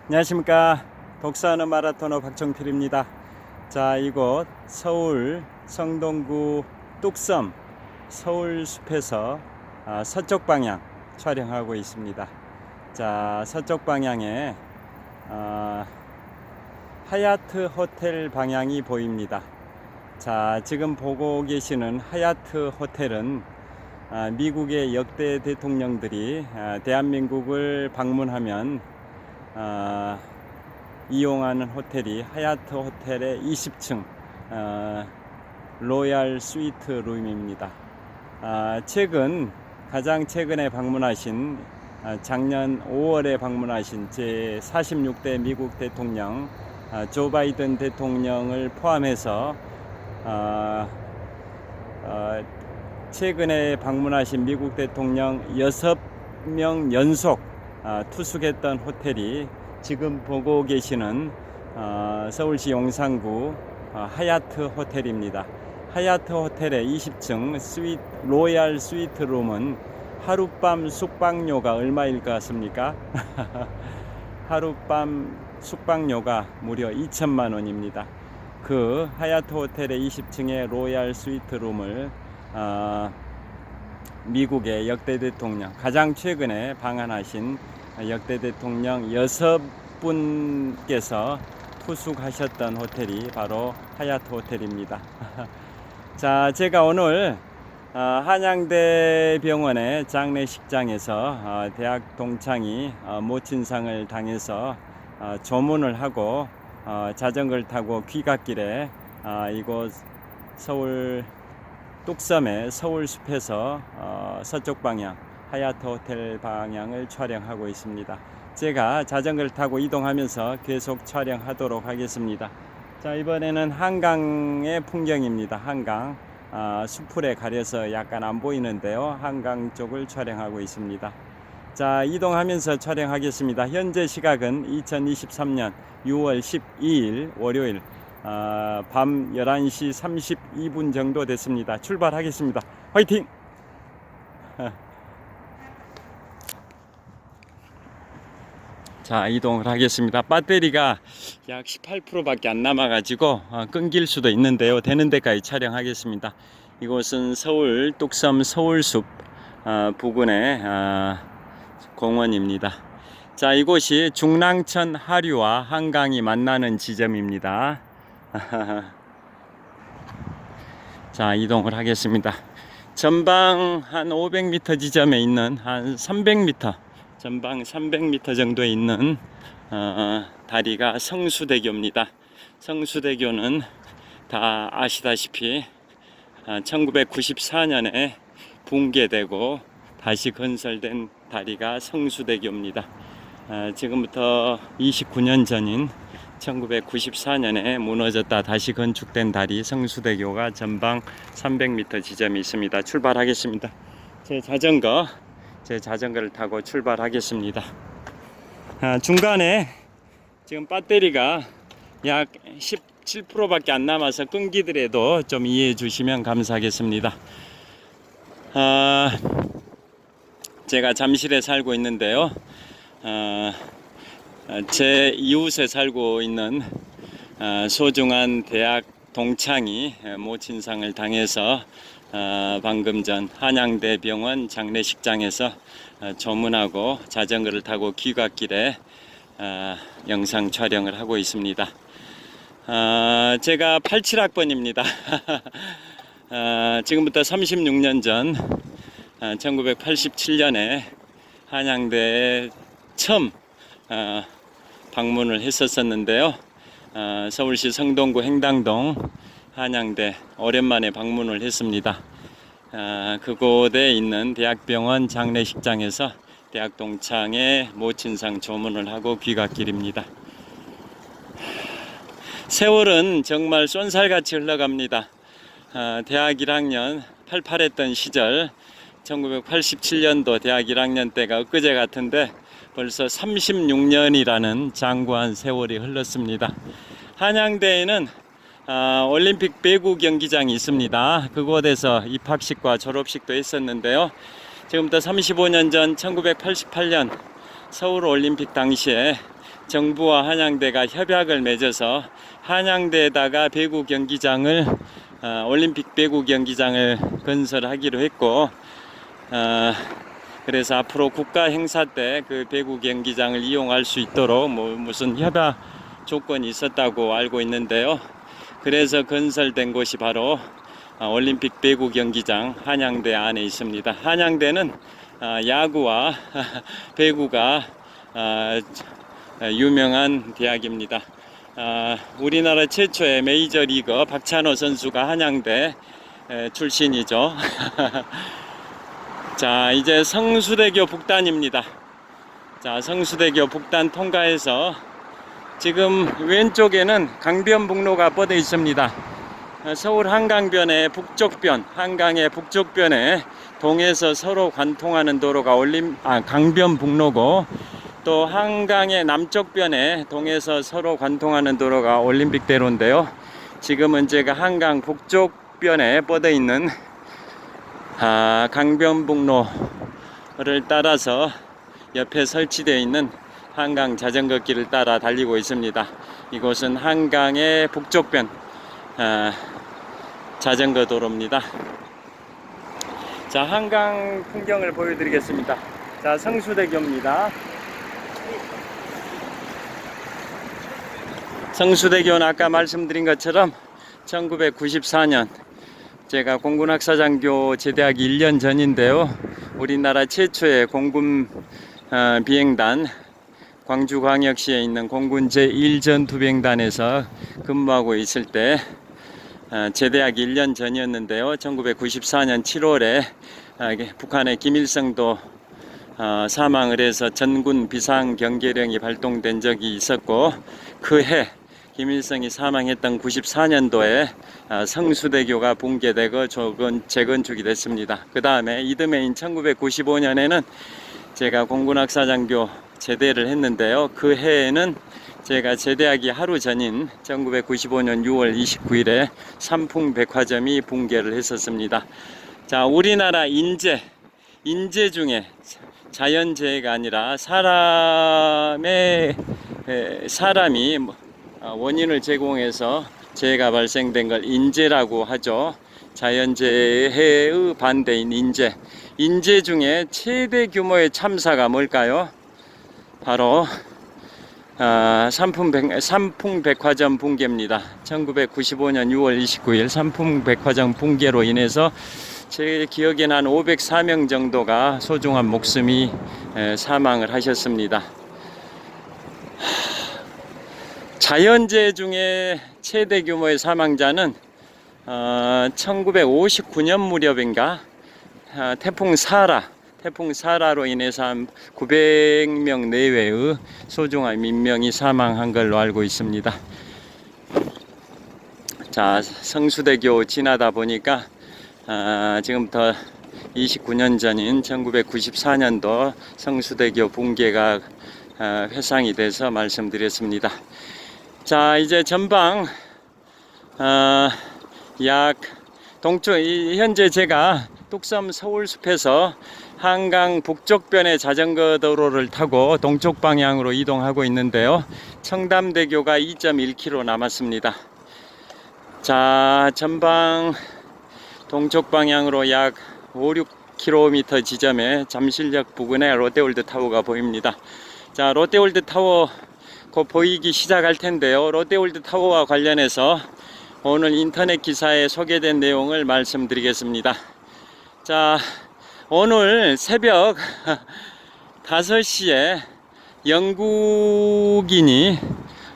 안녕하십니까. 독서하는 마라토너 박정필입니다. 자, 이곳 서울 성동구 뚝섬 서울숲에서 서쪽 방향 촬영하고 있습니다. 자, 서쪽 방향에 하얏트 호텔 방향이 보입니다. 자, 지금 보고 계시는 하얏트 호텔은 미국의 역대 대통령들이 대한민국을 방문하면 이용하는 호텔이 하얏트 호텔의 20층 로얄 스위트 룸입니다. 가장 최근에 방문하신 작년 5월에 방문하신 제 46대 미국 대통령 조 바이든 대통령을 포함해서 최근에 방문하신 미국 대통령 6명 연속 투숙했던 호텔이 지금 보고 계시는 서울시 용산구 하얏트 호텔입니다. 하얏트 호텔의 20층 로얄 스위트 룸은 하룻밤 숙박료가 얼마일 것 같습니까? 하룻밤 숙박료가 무려 2천만 원입니다. 그 하얏트 호텔의 20층의 로얄 스위트 룸을 미국의 역대 대통령, 가장 최근에 방한하신 역대 대통령 6분께서 투숙하셨던 호텔이 바로 하얏트 호텔입니다. 자, 제가 오늘 한양대 병원의 장례식장에서 대학 동창이 모친상을 당해서 조문을 하고 자전거를 타고 귀갓길에 이곳 서울 뚝섬의 서울숲에서 서쪽 방향 하얏트 호텔 방향을 촬영하고 있습니다. 제가 자전거를 타고 이동하면서 계속 촬영하도록 하겠습니다. 자, 이번에는 한강의 풍경입니다. 한강 수풀에 가려서 약간 안 보이는데요, 한강 쪽을 촬영하고 있습니다. 자, 이동하면서 촬영하겠습니다. 현재 시각은 2023년 6월 12일 월요일 밤 11시 32분 정도 됐습니다. 출발하겠습니다. 화이팅! 자, 이동을 하겠습니다. 배터리가 약 18%밖에 안 남아가지고 끊길 수도 있는데요, 되는 데까지 촬영하겠습니다. 이곳은 서울 뚝섬 서울숲 부근의 공원입니다. 자, 이곳이 중랑천 하류와 한강이 만나는 지점입니다. 자, 이동을 하겠습니다. 전방 한 500m 지점에 있는 한 300m, 전방 300m 정도에 있는 다리가 성수대교입니다. 성수대교는 다 아시다시피 1994년에 붕괴되고 다시 건설된 다리가 성수대교입니다. 지금부터 29년 전인 1994년에 무너졌다 다시 건축된 다리 성수대교가 전방 300m 지점이 있습니다. 출발하겠습니다. 제 자전거를 타고 출발하겠습니다. 중간에 지금 배터리가 약 17%밖에 안 남아서 끊기더라도 좀 이해해 주시면 감사하겠습니다. 제가 잠실에 살고 있는데요, 제 이웃에 살고 있는 소중한 대학 동창이 모친상을 당해서 방금 전 한양대 병원 장례식장에서 조문하고 자전거를 타고 귀갓길에 영상 촬영을 하고 있습니다. 제가 87학번입니다. 지금부터 36년 전 1987년에 한양대에 처음 방문을 했었는데요, 서울시 성동구 행당동 한양대 오랜만에 방문을 했습니다. 그곳에 있는 대학병원 장례식장에서 대학 동창의 모친상 조문을 하고 귀갓길입니다. 세월은 정말 쏜살같이 흘러갑니다. 대학 1학년 88했던 시절 1987년도 대학 1학년 때가 엊그제 같은데 벌써 36년이라는 장구한 세월이 흘렀습니다. 한양대에는 올림픽 배구 경기장이 있습니다. 그곳에서 입학식과 졸업식도 했었는데요, 지금부터 35년 전 1988년 서울올림픽 당시에 정부와 한양대가 협약을 맺어서 한양대에다가 배구 경기장을 올림픽 배구 경기장을 건설하기로 했고, 그래서 앞으로 국가 행사 때 그 배구 경기장을 이용할 수 있도록 무슨 협약 조건이 있었다고 알고 있는데요. 그래서 건설된 곳이 바로 올림픽 배구 경기장 한양대 안에 있습니다. 한양대는 야구와 배구가 유명한 대학입니다. 우리나라 최초의 메이저리거 박찬호 선수가 한양대 출신이죠. 자, 이제 성수대교 북단입니다. 자, 성수대교 북단 통과해서 지금 왼쪽에는 강변북로가 뻗어 있습니다. 서울 한강변의 북쪽변, 한강의 북쪽변에 동에서 서로 관통하는 도로가 강변북로고, 또 한강의 남쪽변에 동에서 서로 관통하는 도로가 올림픽대로인데요. 지금은 제가 한강 북쪽변에 뻗어 있는 강변북로를 따라서 옆에 설치되어 있는 한강 자전거길을 따라 달리고 있습니다. 이곳은 한강의 북쪽변 자전거 도로입니다. 자, 한강 풍경을 보여드리겠습니다. 자, 성수대교입니다. 성수대교는 아까 말씀드린 것처럼 1994년 제가 공군학사장교 제대하기 1년 전인데요. 우리나라 최초의 공군 비행단, 광주광역시에 있는 공군 제1전투비행단에서 근무하고 있을 때 제대하기 1년 전이었는데요. 1994년 7월에 북한의 김일성도 사망을 해서 전군 비상경계령이 발동된 적이 있었고, 그 해 김일성이 사망했던 94년도에 성수대교가 붕괴되고 재건축이 됐습니다. 그 다음에 이듬해인 1995년에는 제가 공군학사장교 제대를 했는데요. 그 해에는 제가 제대하기 하루 전인 1995년 6월 29일에 삼풍백화점이 붕괴를 했었습니다. 자, 우리나라 인재 중에 자연재해가 아니라 사람이 원인을 제공해서 재해가 발생된 걸 인재라고 하죠. 자연재해의 반대인 인재 중에 최대 규모의 참사가 뭘까요? 바로 삼풍백화점 붕괴입니다. 1995년 6월 29일 삼풍백화점 붕괴로 인해서 제 기억에는 한 504명 정도가 소중한 목숨이 사망을 하셨습니다. 자연재해 중에 최대 규모의 사망자는 1959년 무렵인가 태풍 사라로 인해서 한 900명 내외의 소중한 민명이 사망한 걸로 알고 있습니다. 자, 성수대교 지나다 보니까 지금부터 29년 전인 1994년도 성수대교 붕괴가 회상이 돼서 말씀드렸습니다. 자, 이제 전방 약 동쪽, 현재 제가 뚝섬 서울숲에서 한강 북쪽변의 자전거 도로를 타고 동쪽 방향으로 이동하고 있는데요. 청담대교가 2.1km 남았습니다. 자, 전방 동쪽 방향으로 약 5-6km 지점에 잠실역 부근에 롯데월드타워가 보입니다. 자, 롯데월드타워 곧 보이기 시작할 텐데요. 롯데월드타워와 관련해서 오늘 인터넷 기사에 소개된 내용을 말씀드리겠습니다. 자, 오늘 새벽 5시에 영국인이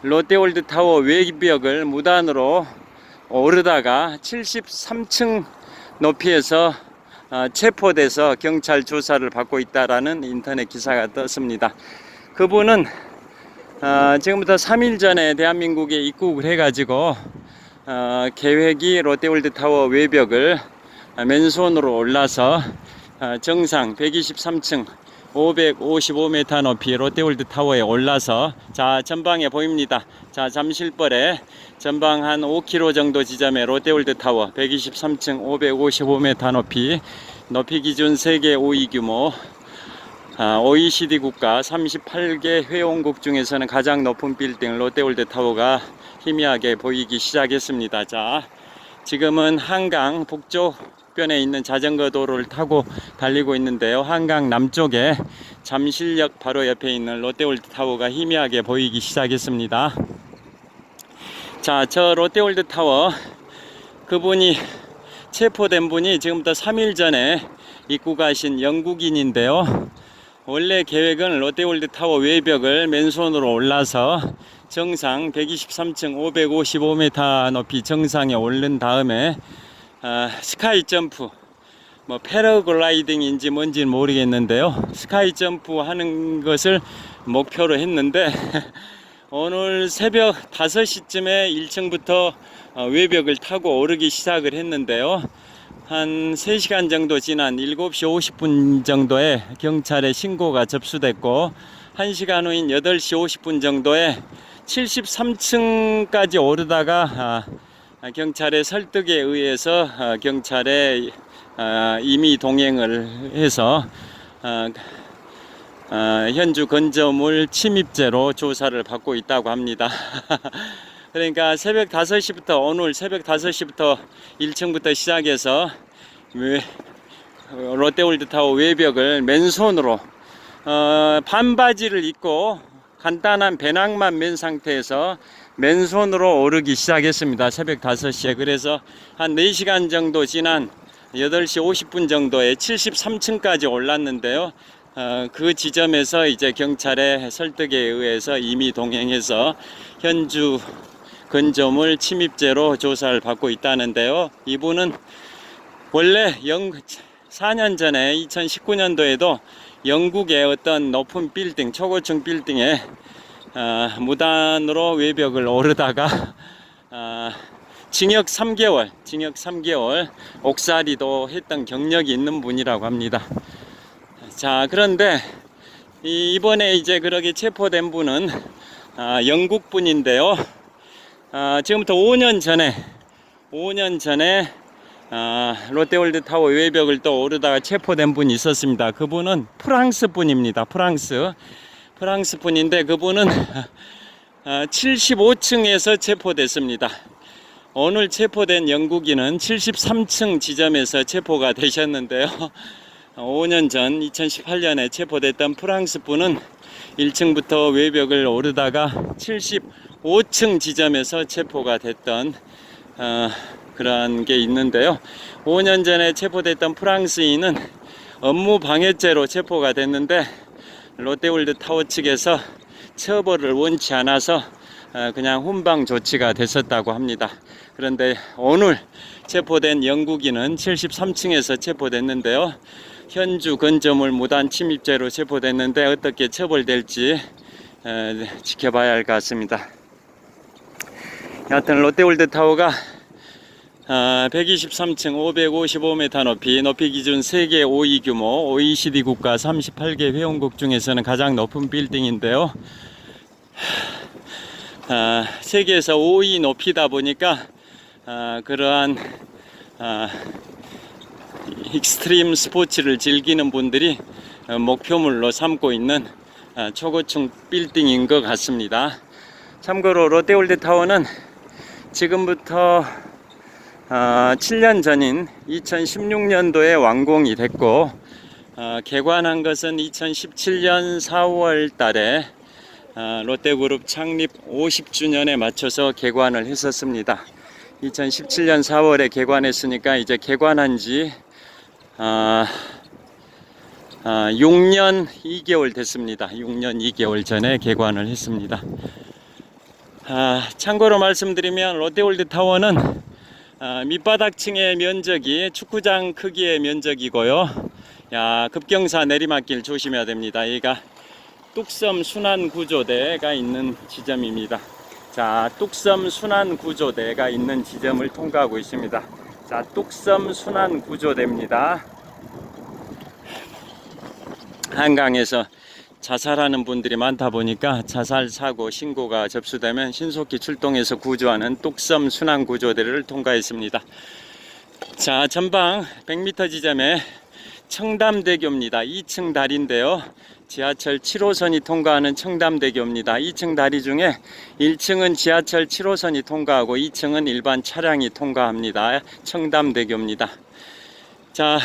롯데월드타워 외벽을 무단으로 오르다가 73층 높이에서 체포돼서 경찰 조사를 받고 있다라는 인터넷 기사가 떴습니다. 그분은 지금부터 3일 전에 대한민국에 입국을 해가지고 계획이 롯데월드타워 외벽을 맨손으로 올라서 정상 123층 555m 높이 롯데월드타워에 올라서, 자, 전방에 보입니다. 자, 잠실벌에 전방 한 5km 정도 지점에 롯데월드타워 123층 555m 높이 기준 세계 5위 규모 OECD 국가 38개 회원국 중에서는 가장 높은 빌딩 롯데월드타워가 희미하게 보이기 시작했습니다. 자, 지금은 한강 북쪽변에 있는 자전거 도로를 타고 달리고 있는데요. 한강 남쪽에 잠실역 바로 옆에 있는 롯데월드타워가 희미하게 보이기 시작했습니다. 자, 저 롯데월드타워, 그분이 체포된 분이 지금부터 3일 전에 입국하신 영국인인데요. 원래 계획은 롯데월드타워 외벽을 맨손으로 올라서 정상 123층 555m 높이 정상에 오른 다음에 스카이 점프, 뭐 패러글라이딩인지 뭔지는 모르겠는데요. 스카이 점프 하는 것을 목표로 했는데 오늘 새벽 5시쯤에 1층부터 외벽을 타고 오르기 시작을 했는데요. 한 3시간 정도 지난 7시 50분 정도에 경찰에 신고가 접수됐고 1시간 후인 8시 50분 정도에 73층까지 오르다가 경찰의 설득에 의해서 경찰에 임의 동행을 해서 현주 건조물 침입죄로 조사를 받고 있다고 합니다. 그러니까 새벽 5시부터 오늘 새벽 5시부터 1층부터 시작해서 롯데월드타워 외벽을 맨손으로 반바지를 입고 간단한 배낭만 맨 상태에서 맨손으로 오르기 시작했습니다. 새벽 5시에. 그래서 한 4시간 정도 지난 8시 50분 정도에 73층까지 올랐는데요. 그 지점에서 이제 경찰의 설득에 의해서 임의 동행해서 현주 건조물 침입죄로 조사를 받고 있다는데요. 이분은 원래 4년 전에 2019년도에도 영국의 어떤 높은 빌딩, 초고층 빌딩에 무단으로 외벽을 오르다가 징역 3개월 옥살이도 했던 경력이 있는 분이라고 합니다. 자, 그런데 이번에 이제 그렇게 체포된 분은 영국 분인데요. 지금부터 5년 전에 롯데월드타워 외벽을 또 오르다가 체포된 분이 있었습니다. 그분은 프랑스 분입니다. 프랑스 분인데 그분은 75층에서 체포됐습니다. 오늘 체포된 영국인은 73층 지점에서 체포가 되셨는데요. 5년 전 2018년에 체포됐던 프랑스 분은 1층부터 외벽을 오르다가 75층 지점에서 체포가 됐던 그런 게 있는데요. 5년 전에 체포됐던 프랑스인은 업무 방해죄로 체포가 됐는데 롯데월드타워 측에서 처벌을 원치 않아서 그냥 훈방 조치가 됐었다고 합니다. 그런데 오늘 체포된 영국인은 73층에서 체포됐는데요. 현주 건조물 무단 침입죄로 체포됐는데 어떻게 처벌될지 지켜봐야 할 것 같습니다. 여하튼 롯데월드타워가 123층 555m 높이 기준 세계 5위 규모 OECD 국가 38개 회원국 중에서는 가장 높은 빌딩인데요. 세계에서 5위 높이다 보니까 그러한 익스트림 스포츠를 즐기는 분들이 목표물로 삼고 있는 초고층 빌딩인 것 같습니다. 참고로 롯데월드타워는 지금부터 7년 전인 2016년도에 완공이 됐고 개관한 것은 2017년 4월 달에 롯데그룹 창립 50주년에 맞춰서 개관을 했었습니다. 2017년 4월에 개관했으니까 이제 개관한 지 6년 2개월 됐습니다. 6년 2개월 전에 개관을 했습니다. 참고로 말씀드리면 롯데월드타워는 밑바닥층의 면적이 축구장 크기의 면적이고요. 급경사 내리막길 조심해야 됩니다. 여기가 뚝섬 순환구조대가 있는 지점입니다. 자, 뚝섬 순환구조대가 있는 지점을 통과하고 있습니다. 자, 뚝섬 순환구조대입니다. 한강에서 자살하는 분들이 많다 보니까 자살 사고 신고가 접수되면 신속히 출동해서 구조하는 뚝섬 순환구조대를 통과했습니다. 자, 전방 100m 지점에 청담대교입니다. 2층 다리인데요. 지하철 7호선이 통과하는 청담대교입니다. 2층 다리 중에 1층은 지하철 7호선이 통과하고 2층은 일반 차량이 통과합니다. 청담대교입니다. 자,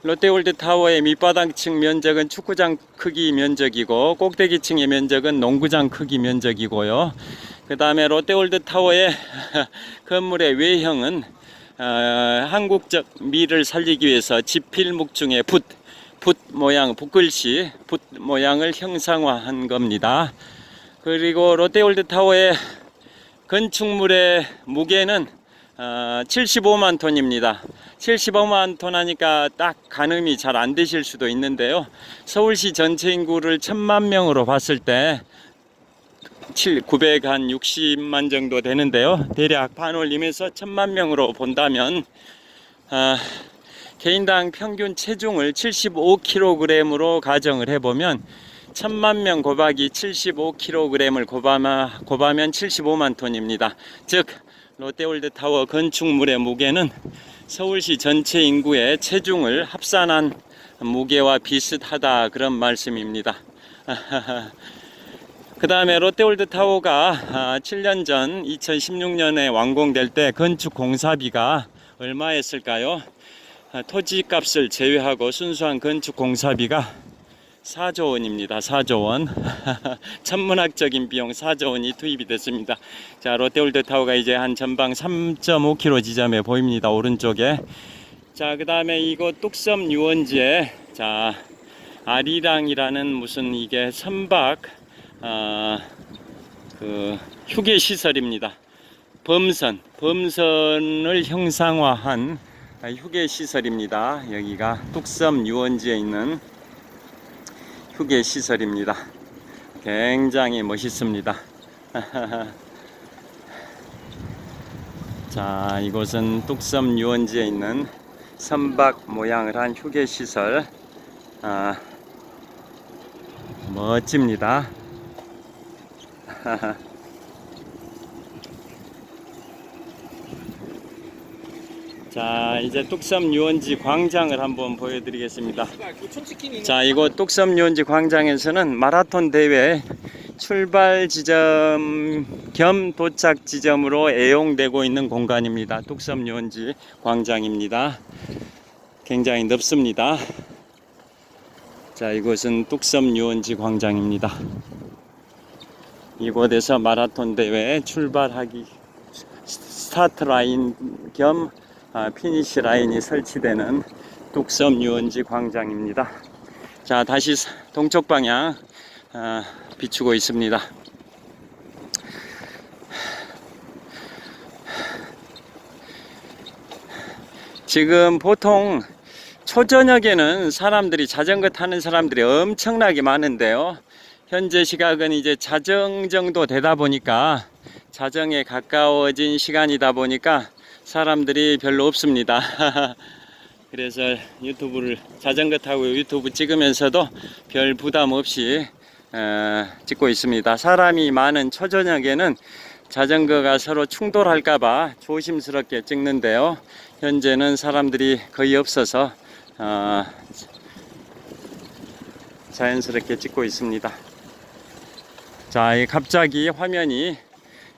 롯데월드타워의 밑바닥층 면적은 축구장 크기 면적이고 꼭대기층의 면적은 농구장 크기 면적이고요. 그 다음에 롯데월드타워의 건물의 외형은 한국적 미를 살리기 위해서 지필목 중에 붓 모양, 붓글씨, 붓 모양을 형상화한 겁니다. 그리고 롯데월드타워의 건축물의 무게는 75만 톤입니다. 75만 톤 하니까 딱 가늠이 잘 안 되실 수도 있는데요. 서울시 전체 인구를 1000만 명으로 봤을 때 960만 정도 되는데요. 대략 반올림해서 1000만 명으로 본다면 개인당 평균 체중을 75kg으로 가정을 해보면 1000만 명 곱하기 75kg을 곱하면 75만 톤입니다. 즉 롯데월드타워 건축물의 무게는 서울시 전체 인구의 체중을 합산한 무게와 비슷하다, 그런 말씀입니다. 그 다음에 롯데월드타워가 7년 전 2016년에 완공될 때 건축 공사비가 얼마였을까요? 토지값을 제외하고 순수한 건축 공사비가 4조 원입니다. 4조 원. 천문학적인 비용 4조 원이 투입이 됐습니다. 자, 롯데월드타워가 이제 한 전방 3.5km 지점에 보입니다. 오른쪽에. 자, 그 다음에 이곳 뚝섬 유원지에 자, 아리랑이라는 무슨 이게 선박 그 휴게 시설입니다. 범선을 형상화한 휴게 시설입니다. 여기가 뚝섬 유원지에 있는 휴게 시설입니다. 굉장히 멋있습니다. 자, 이곳은 뚝섬 유원지에 있는 선박 모양을 한 휴게 시설. 멋집니다. 자, 이제 뚝섬 유원지 광장을 한번 보여드리겠습니다. 자, 이곳 뚝섬 유원지 광장에서는 마라톤 대회 출발 지점 겸 도착 지점으로 애용되고 있는 공간입니다. 뚝섬 유원지 광장입니다. 굉장히 넓습니다. 자, 이곳은 뚝섬 유원지 광장입니다. 이곳에서 마라톤 대회 출발하기 스타트 라인 겸 피니시 라인이 설치되는 뚝섬 유원지 광장입니다. 자, 다시 동쪽 방향 비추고 있습니다. 지금 보통 초저녁에는 사람들이 자전거 타는 사람들이 엄청나게 많은데요. 현재 시각은 이제 자정 정도 되다 보니까 자정에 가까워진 시간이다 보니까 사람들이 별로 없습니다. 그래서 자전거 타고 유튜브 찍으면서도 별 부담 없이 찍고 있습니다. 사람이 많은 초저녁에는 자전거가 서로 충돌할까봐 조심스럽게 찍는데요. 현재는 사람들이 거의 없어서 자연스럽게 찍고 있습니다. 자, 갑자기 화면이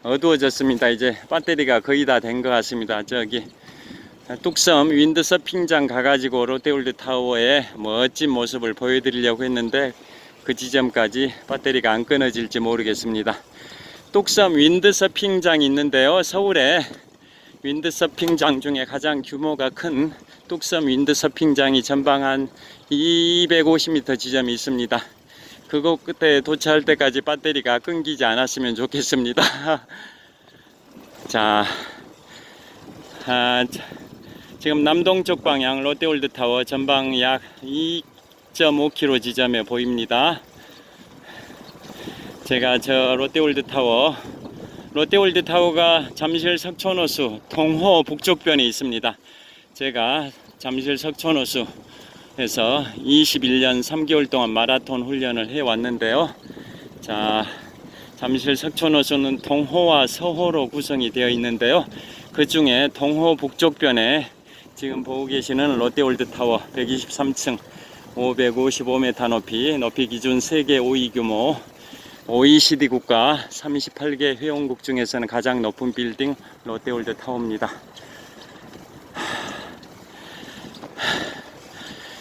어두워졌습니다. 이제 배터리가 거의 다 된 것 같습니다. 저기 뚝섬 윈드서핑장 가가지고 롯데월드타워의 멋진 모습을 보여드리려고 했는데 그 지점까지 배터리가 안 끊어질지 모르겠습니다. 뚝섬 윈드서핑장이 있는데요. 서울에 윈드서핑장 중에 가장 규모가 큰 뚝섬 윈드서핑장이 전방 한 250m 지점이 있습니다. 그곳 끝에 도착할 때까지 배터리가 끊기지 않았으면 좋겠습니다. 자, 지금 남동쪽 방향 롯데월드타워 전방 약 2.5km 지점에 보입니다. 제가 저 롯데월드타워가 잠실 석촌호수 동호 북쪽변에 있습니다. 제가 잠실 석촌호수에서 21년 3개월 동안 마라톤 훈련을 해왔는데요. 자, 잠실 석촌호수는 동호와 서호로 구성이 되어 있는데요. 그 중에 동호 북쪽변에 지금 보고 계시는 롯데월드타워 123층 555m 높이 기준 세계 5위 규모 OECD 국가 38개 회원국 중에서는 가장 높은 빌딩 롯데월드타워입니다.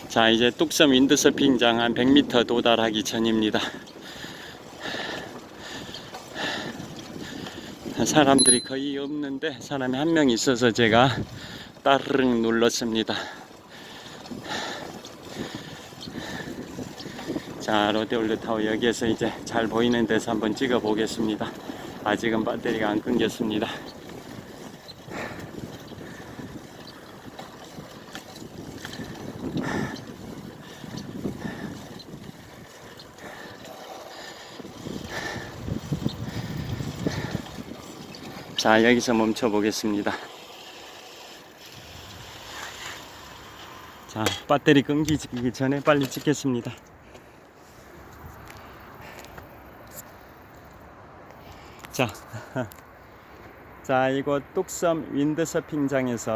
자, 이제 뚝섬 윈드서핑장 한 100m 도달하기 전입니다. 사람들이 거의 없는데 사람이 한 명 있어서 제가 따르릉 눌렀습니다. 자, 롯데월드타워 여기에서 이제 잘 보이는 데서 한번 찍어 보겠습니다. 아직은 배터리가 안 끊겼습니다. 자, 여기서 멈춰 보겠습니다. 자, 배터리 끊기기 전에 빨리 찍겠습니다. 자, 자, 이곳 뚝섬 윈드서핑장에서